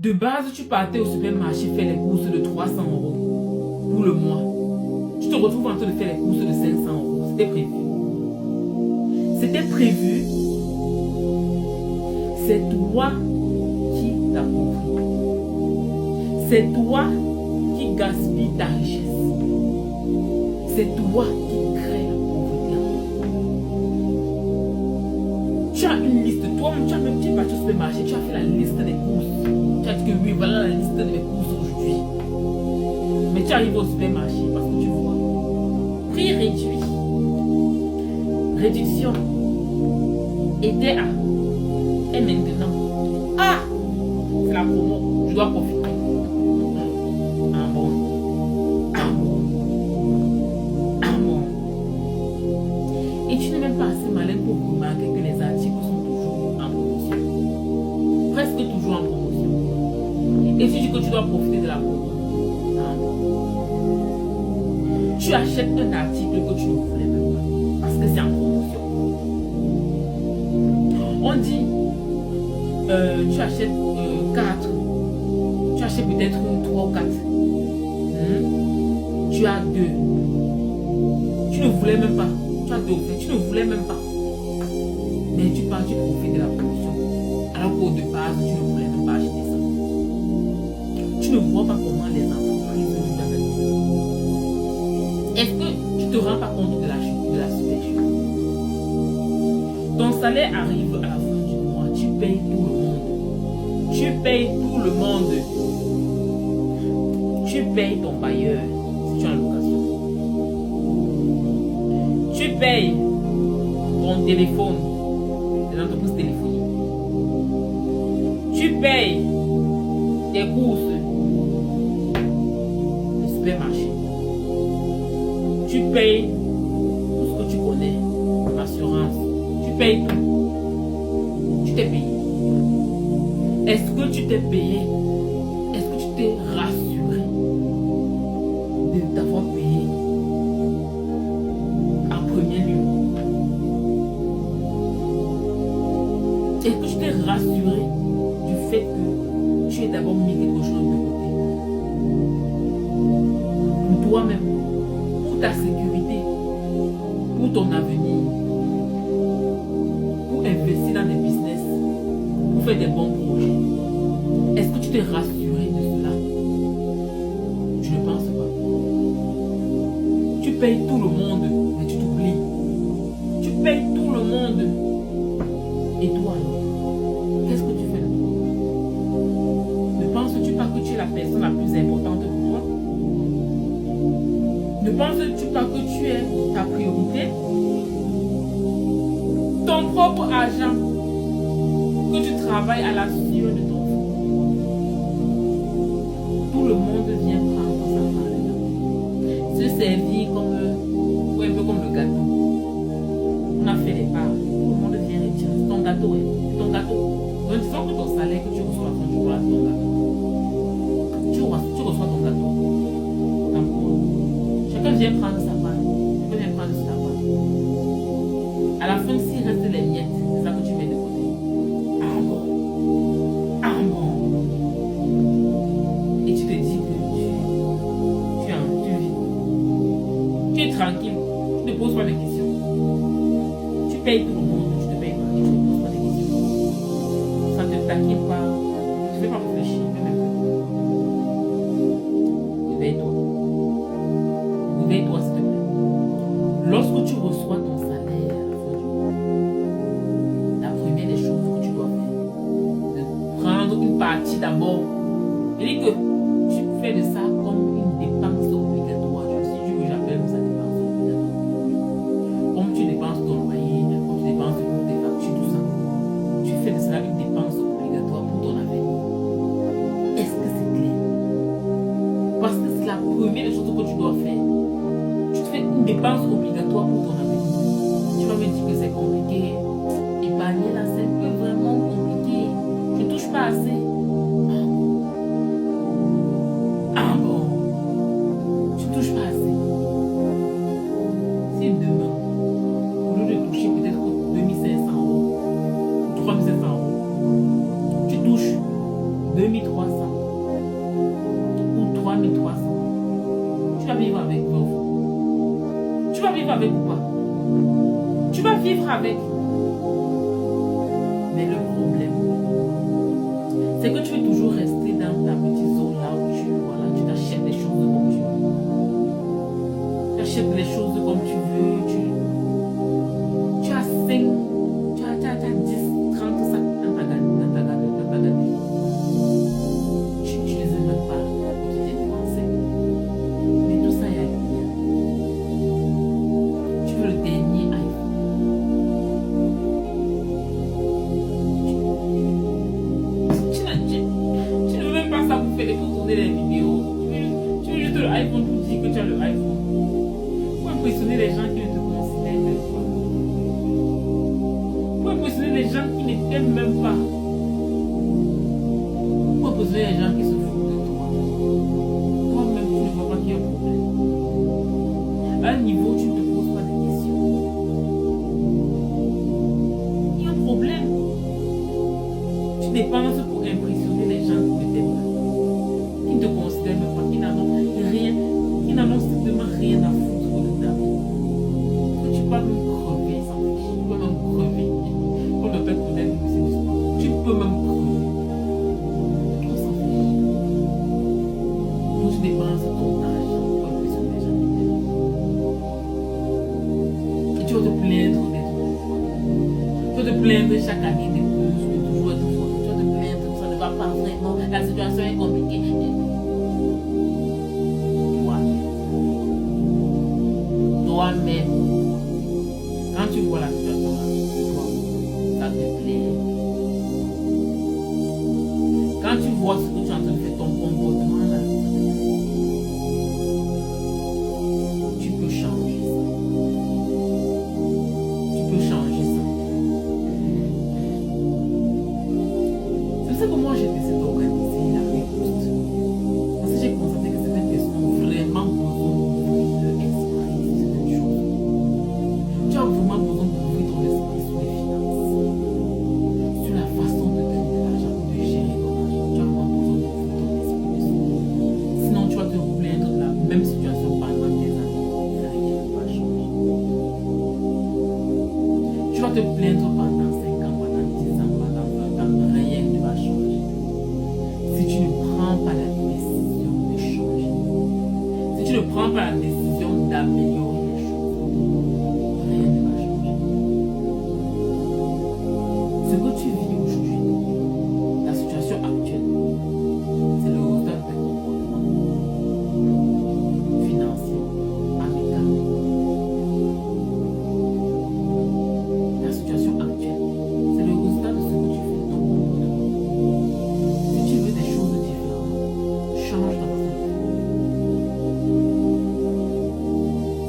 De base, tu partais au supermarché faire les courses de 300 € pour le mois. Tu te retrouves en train de faire les courses de 500 €. C'était prévu. C'était prévu. C'est toi qui t'appauvris. C'est toi qui gaspille ta richesse. C'est toi qui crée la pauvreté. Tu as une liste. Toi, tu as même parti au supermarché. Tu as fait la liste des courses. Tu as dit que oui, voilà la liste de mes courses aujourd'hui. Mais tu arrives au supermarché parce que tu vois. Prix réduit. Réduction. Était à. Et maintenant. Ah! C'est la promo. Je dois profiter. Ah bon. Ah bon. Ah bon. Et tu n'es même pas assez malin pour remarquer que les articles sont toujours en promotion. Presque toujours en promotion. Et tu dis que tu dois profiter de la promo. Ah bon. Tu achètes un article que tu ne voulais même pas. Parce que c'est en promotion. On dit, tu achètes 4. Tu achètes peut-être 3 ou 4. Tu as 2. Tu ne voulais même pas. Tu as 2 au fait. Tu ne voulais même pas. Mais tu pars, tu profites de la promotion. Alors qu'au départ, tu ne voulais même pas acheter ça. Tu ne vois pas comment les entreprises vivent avec vous. Est-ce que tu te rends pas compte de la supercherie? Ton salaire arrive à la fin du mois, tu payes tout le monde. Tu payes tout le monde. Tu payes ton bailleur si tu es en location. Tu payes ton téléphone, les entreprises téléphoniques. Tu payes tes courses, le supermarché. Tu payes tout ce que tu connais, l'assurance. Tu payes tout. Tu t'es payé. Est-ce que tu t'es payé? Est-ce que tu t'es rassuré de t'avoir payé en premier lieu? Est-ce que tu t'es rassuré du fait que tu aies d'abord mis quelque chose de côté? Pour toi-même, pour ta sécurité, pour ton avenir, pour investir dans des business, pour faire des bons projets. Est-ce que tu t'es rassuré de cela? Je ne pense pas. Tu payes tout le monde, mais tu t'oublies. Tu payes tout le monde. Et toi alors, qu'est-ce que tu fais de toi? Ne penses-tu pas que tu es la personne la plus importante pour toi? Ne penses-tu pas que tu es ta priorité? Ton propre argent que tu travailles à la sueur de ton front. Tout le monde vient prendre sa part dedans. Se servir comme, ou un peu comme le gâteau. On a fait les parts. Tout le monde vient retirer. C'est ton gâteau, hein. C'est ton gâteau. Donc disons que ton salaire que tu reçois à la fin du mois, c'est ton gâteau. Tu reçois ton gâteau. Chacun vient prendre sa part. Chacun vient prendre sa part. À la fin, s'il reste les miettes, c'est ça que tu mets de côté. Ah bon. Ah bon. Et tu te dis que tu vis. Tu es tranquille. Tu ne te poses pas de questions. Tu payes tout le monde. Tu te payes pas. Tu ne te poses pas de questions. Ça ne te taquine pas. Tu ne fais pas réfléchir. Même un peu. Réveille-toi. Réveille-toi, s'il te plaît. Lorsque tu reçois ton salaire à la fin du mois, la première des choses que tu dois faire, c'est de prendre une partie d'abord. Je dis que tu fais de ça comme une dépense obligatoire. Je sais que j'appelle ça dépense obligatoire. Comme tu dépenses ton loyer, comme tu dépenses pour tes factures, tout ça. Tu fais de cela une dépense obligatoire pour ton avenir. Est-ce que c'est clair? Parce que c'est la première des choses que tu dois faire. Tu te fais une dépense obligatoire pour ton avenir. Tu vas me dire que c'est compliqué. Épargner là, c'est vraiment compliqué. Je ne touche pas assez. Ah bon? Tu ne touches pas assez. Si demain, au lieu de toucher peut-être 2500 €, 3500 €, tu touches 2300 €. 300 ou 3300, tu vas vivre avec vous. Tu vas vivre avec ou pas? Tu vas vivre avec. Mais le problème, c'est que tu veux toujours rester dans ta petite zone là où tu t'achètes les choses comme tu veux. Tu achètes les choses comme tu veux. Tu as 5, tu as 10, 30 sacs dans ta galerie. Tu ne les as même pas pour te dépenser. Mais tout ça, il y a rien. Tu veux le dernier iPhone. Tu ne veux même pas ça pour tourner les vidéos. Tu veux juste le iPhone pour dire que tu as le iPhone. Pour impressionner les gens qui ne te considèrent même pas. Pour impressionner les gens qui ne t'aiment même pas. Pour impressionner les gens qui se foutent de toi. Toi-même, tu ne vois pas qu'il y a un problème. À un niveau, tu ne te poses pas de questions. Il y a un problème. Tu dépenses pour impressionner les gens qui ne t'aiment pas. Qui ne te considèrent même pas, qui n'en ont rien, qui n'en ont strictement rien à foutre de ta vie. Que tu peux même crever sans fiche. Tu peux même crever. Pour ne pas connaître le c'est du sport. Tu peux même crever. On s'en fiche. Donc tu dépenses ton argent pour impressionner les gens qui t'aiment. Et tu vas te plaindre d'être fort. Tu vas te plaindre chaque année de plus, de toujours être fort. Tu vas te plaindre, ça ne va pas vraiment. La situation est compliquée. Toi-même, quand tu vois la situation là, ça te plaît. Quand tu vois ce que tu es en train de faire, ton comportement là, tu peux changer ça. Tu peux changer ça. C'est pour ça que moi j'ai décidé d'organiser la riposte. Parce que j'ai constaté que certaines personnes ont vraiment besoin d'ouvrir leur esprit sur certaines choses. Tu as vraiment besoin d'ouvrir ton esprit sur les finances, sur la façon de gagner de l'argent, de gérer ton argent. Tu as vraiment besoin d'ouvrir ton esprit dessus. Sinon, tu vas te plaindre de la même situation pendant des années et rien ne va changer. Tu vas te plaindre pendant 5 ans, pendant 10 ans, pendant 20 ans, rien ne va changer. Si tu ne prends pas la décision de changer, si tu ne prends pas la décision d'améliorer les choses, rien ne va changer. Ce que tu vis aujourd'hui, la situation actuelle, c'est le résultat de tes comportements financiers, amicaux. La situation actuelle, c'est le résultat de ce que tu fais de ton comportement. Si tu veux des choses différentes, change ta façon de faire.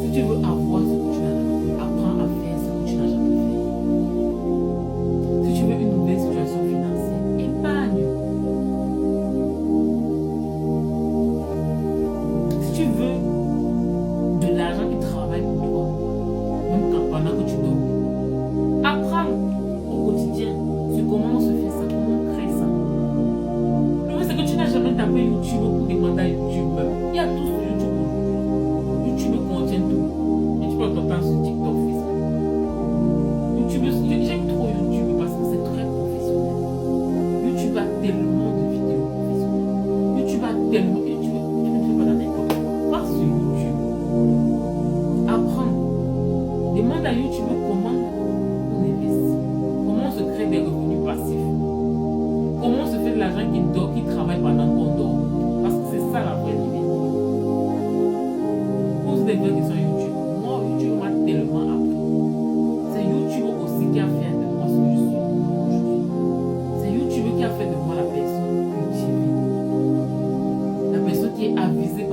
Si tu veux avoir ce que tu n'as jamais fait, apprends à faire ce que tu n'as jamais fait. Si tu veux une nouvelle situation financière, épargne. Si tu veux de l'argent qui travaille pour toi, même pendant que tu dors, apprends au quotidien sur comment on se fait ça, comment on crée ça. Le vrai, c'est que tu n'as jamais tapé YouTube pour demander à YouTube. Il y a tout sur YouTube aujourd'hui. YouTube contient tout. Et tu peux t'entendre sur TikTok, Facebook. YouTube, j'aime trop YouTube parce que c'est très professionnel. YouTube a tellement de vidéos professionnelles. YouTube a tellement. YouTube ne fait pas n'importe quoi. Va sur YouTube. Apprends. Demande à YouTube comment on investit. Comment on se crée des revenus passifs. Comment on se fait de l'argent qui travaille pendant qu'on dort. Parce que c'est ça la vraie limite. Pose des vraies questions à YouTube. Moi, YouTube m'a tellement appris. C'est YouTube aussi qui a fait de moi ce que je suis aujourd'hui. C'est YouTube qui a fait de moi la personne cultivée. La personne qui est avisée